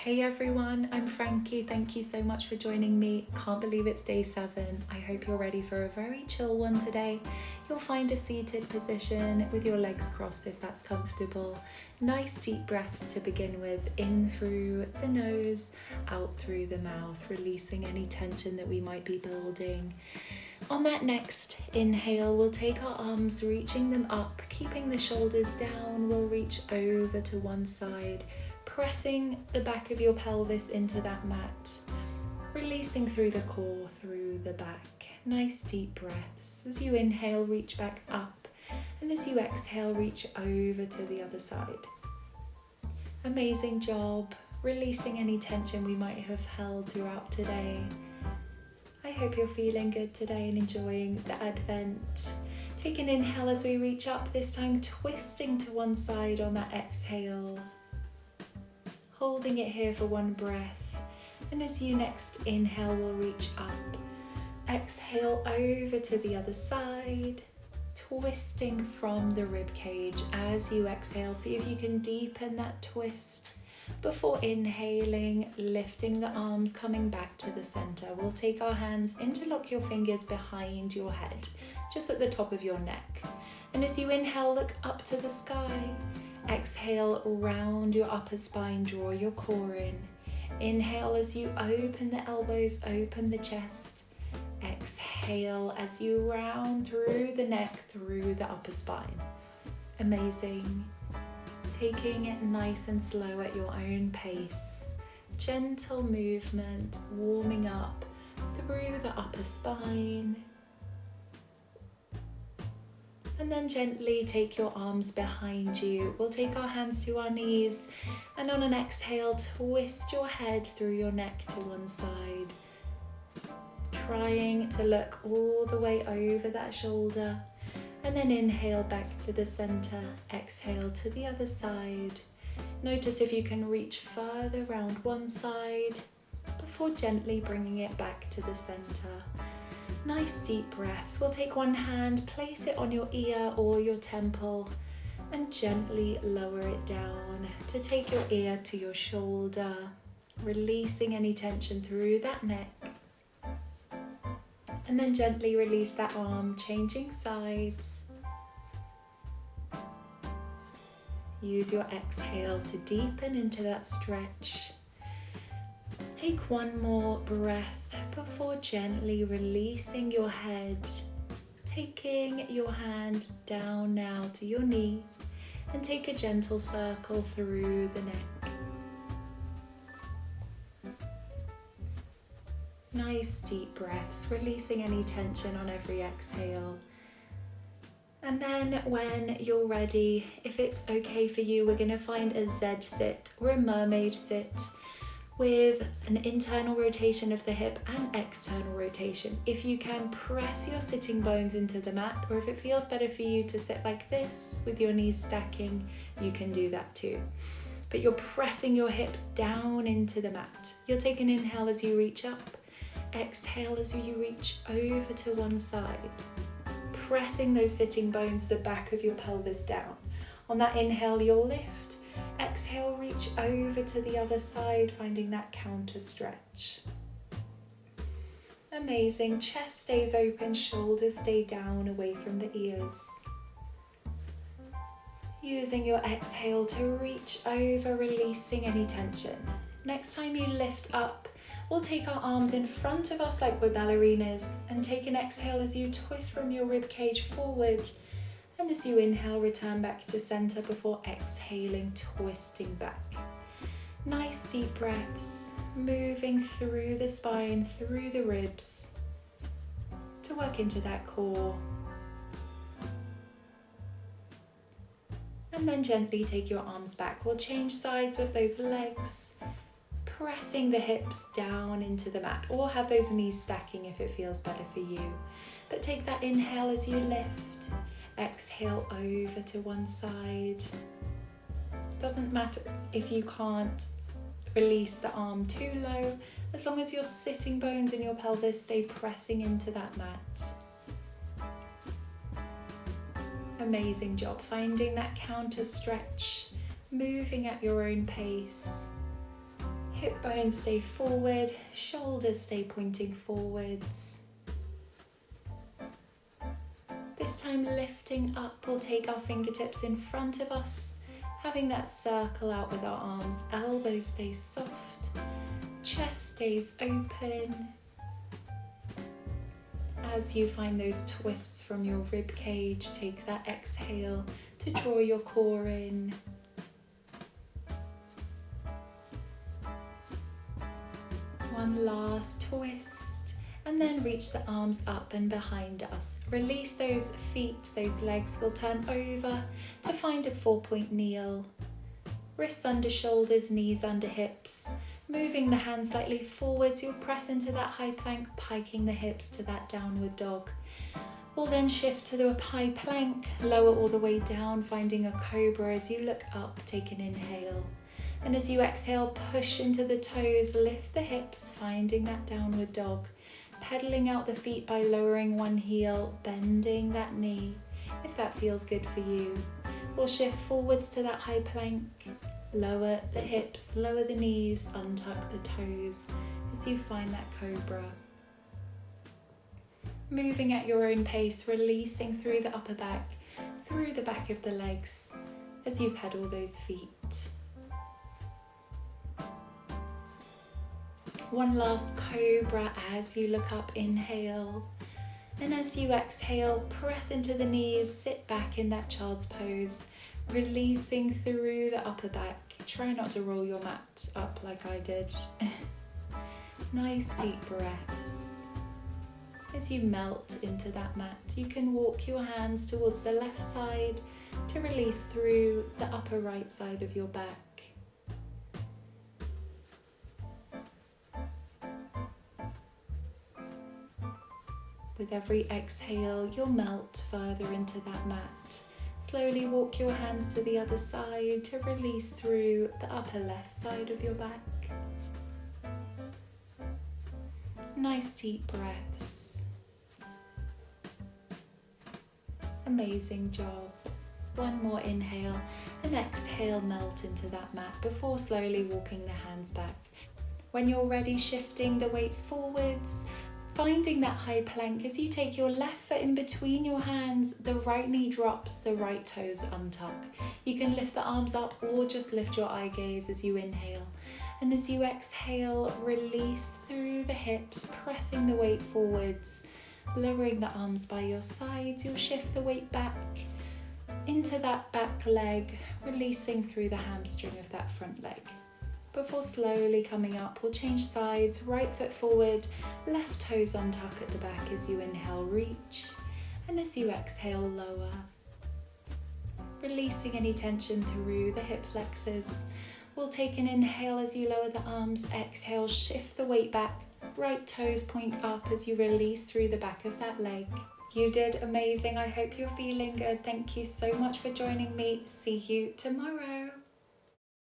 Hey everyone, I'm Frankie. Thank you so much for joining me. Can't believe it's day 7. I hope you're ready for a very chill one today. You'll find a seated position with your legs crossed if that's comfortable. Nice deep breaths to begin with, in through the nose, out through the mouth, releasing any tension that we might be building. On that next inhale, we'll take our arms, reaching them up, keeping the shoulders down. We'll reach over to one side, pressing the back of your pelvis into that mat, releasing through the core, through the back. Nice deep breaths. As you inhale, reach back up, and as you exhale, reach over to the other side. Amazing job, releasing any tension we might have held throughout today. I hope you're feeling good today and enjoying the Advent. Take an inhale as we reach up, this time twisting to one side on that exhale. Holding it here for one breath, and as you next inhale, we'll reach up. Exhale over to the other side, twisting from the rib cage. As you exhale, see if you can deepen that twist. Before inhaling, lifting the arms, coming back to the center. We'll take our hands, interlock your fingers behind your head, just at the top of your neck. And as you inhale, look up to the sky. Exhale, round your upper spine, draw your core in. Inhale as you open the elbows, open the chest. Exhale as you round through the neck, through the upper spine. Amazing. Taking it nice and slow at your own pace. Gentle movement, warming up through the upper spine. And then gently take your arms behind you. We'll take our hands to our knees, and on an exhale, twist your head through your neck to one side. Trying to look all the way over that shoulder. And then inhale back to the center, exhale to the other side. Notice if you can reach further round one side before gently bringing it back to the center. Nice deep breaths. We'll take one hand, place it on your ear or your temple, and gently lower it down to take your ear to your shoulder, releasing any tension through that neck. And then gently release that arm, changing sides. Use your exhale to deepen into that stretch. Take one more breath before gently releasing your head, taking your hand down now to your knee, and take a gentle circle through the neck. Nice deep breaths, releasing any tension on every exhale. And then when you're ready, if it's okay for you, we're going to find a Z sit or a mermaid sit with an internal rotation of the hip and external rotation. If you can, press your sitting bones into the mat, or if it feels better for you to sit like this with your knees stacking, you can do that too. But you're pressing your hips down into the mat. You'll take an inhale as you reach up. Exhale as you reach over to one side, pressing those sitting bones, the back of your pelvis down. On that inhale, you'll lift. Exhale, reach over to the other side, finding that counter stretch. Amazing. Chest stays open, shoulders stay down, away from the ears. Using your exhale to reach over, releasing any tension. Next time you lift up, we'll take our arms in front of us like we're ballerinas, and take an exhale as you twist from your rib cage forward. And as you inhale, return back to center before exhaling, twisting back. Nice deep breaths, moving through the spine, through the ribs, to work into that core. And then gently take your arms back. We'll change sides with those legs, pressing the hips down into the mat, or have those knees stacking if it feels better for you. But take that inhale as you lift. Exhale over to one side. Doesn't matter if you can't release the arm too low, as long as your sitting bones in your pelvis stay pressing into that mat. Amazing job, finding that counter stretch, moving at your own pace. Hip bones stay forward, shoulders stay pointing forwards. This time lifting up, we'll take our fingertips in front of us, having that circle out with our arms. Elbows stay soft, chest stays open. As you find those twists from your rib cage, take that exhale to draw your core in. One last twist, and then reach the arms up and behind us. Release those feet, those legs will turn over to find a 4-point kneel. Wrists under shoulders, knees under hips. Moving the hands slightly forwards, you'll press into that high plank, piking the hips to that downward dog. We'll then shift to the high plank, lower all the way down, finding a cobra as you look up, take an inhale. And as you exhale, push into the toes, lift the hips, finding that downward dog. Pedaling out the feet by lowering one heel, bending that knee, if that feels good for you. We'll shift forwards to that high plank. Lower the hips, lower the knees, untuck the toes as you find that cobra. Moving at your own pace, releasing through the upper back, through the back of the legs as you pedal those feet. One last cobra as you look up, inhale. And as you exhale, press into the knees, sit back in that child's pose, releasing through the upper back. Try not to roll your mat up like I did. Nice deep breaths. As you melt into that mat, you can walk your hands towards the left side to release through the upper right side of your back. With every exhale, you'll melt further into that mat. Slowly walk your hands to the other side to release through the upper left side of your back. Nice deep breaths. Amazing job. One more inhale and exhale, melt into that mat before slowly walking the hands back. When you're ready, shifting the weight forwards, finding that high plank. As you take your left foot in between your hands, the right knee drops, the right toes untuck. You can lift the arms up or just lift your eye gaze as you inhale. And as you exhale, release through the hips, pressing the weight forwards, lowering the arms by your sides. You'll shift the weight back into that back leg, releasing through the hamstring of that front leg. Before slowly coming up, we'll change sides, right foot forward, left toes untuck at the back as you inhale, reach, and as you exhale, lower. Releasing any tension through the hip flexors. We'll take an inhale as you lower the arms, exhale, shift the weight back, right toes point up as you release through the back of that leg. You did amazing. I hope you're feeling good. Thank you so much for joining me. See you tomorrow.